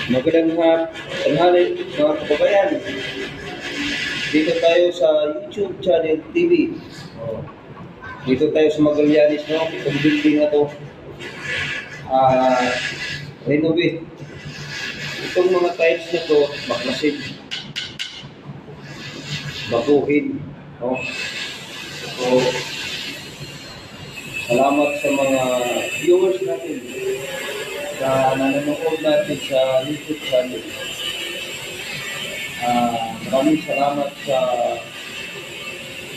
Magandang tanghali mga kababayan. Dito tayo sa YouTube channel TV. Oh, dito tayo sa Magallanes, no? Itong building na to. Ah, renovate. Itong mga tiles na to, baklasin, baguhin. No? So, salamat sa mga viewers natin sa nanonood natin sa YouTube channel. Maraming salamat sa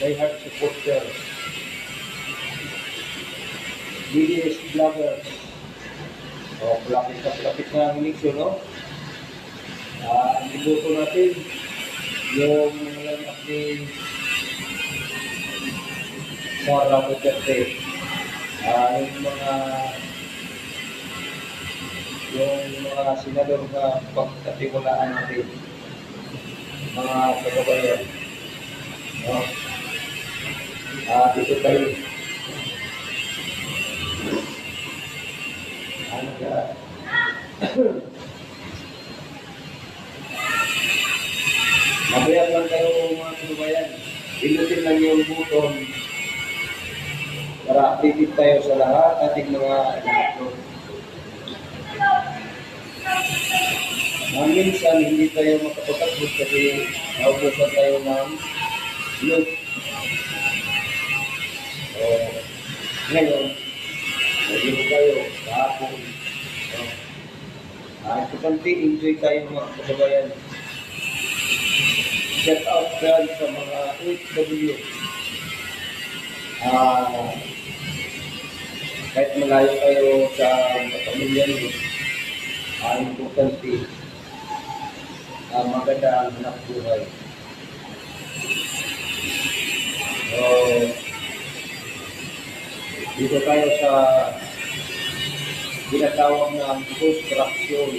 diehard supporter, BDS vloggers. O, lapit na ang eleksyon, no? Ang iboto natin, yung mga natin Sara Duterte. Yung mga senador na pagkatiwalaan natin, mga kababayan. No? Dito tayo. Ano ka? Mabayag lang kayo mga kababayan. Pinutin lang yung button para updated tayo sa lahat ating mga upload. Minsan hindi tayo makapagtapos kasi naubusan tayo ng load. So, ngayon, hindi mo tayo kahapon. Importante, enjoy tayo mga kababayan. Shout out dyan sa mga OFW. Kahit malayo tayo sa pamilya nyo, importante, maganda ang anak buhay. So, dito tayo sa ginatawag na construction.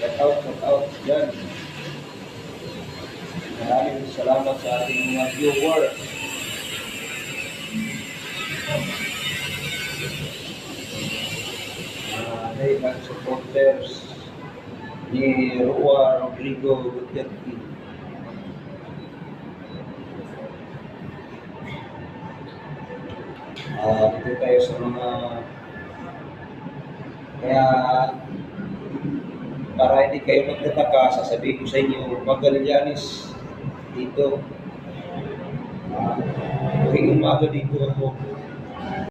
Shout out dyan. Maraming salamat sa ating mga viewers. Mga supporters ni Rua Rodrigo Duterte. Dito tayo sa mga kaya para hindi kayo magtataka, sasabihin ko sa inyo, Magallanes dito. Tuwing umaga dito ako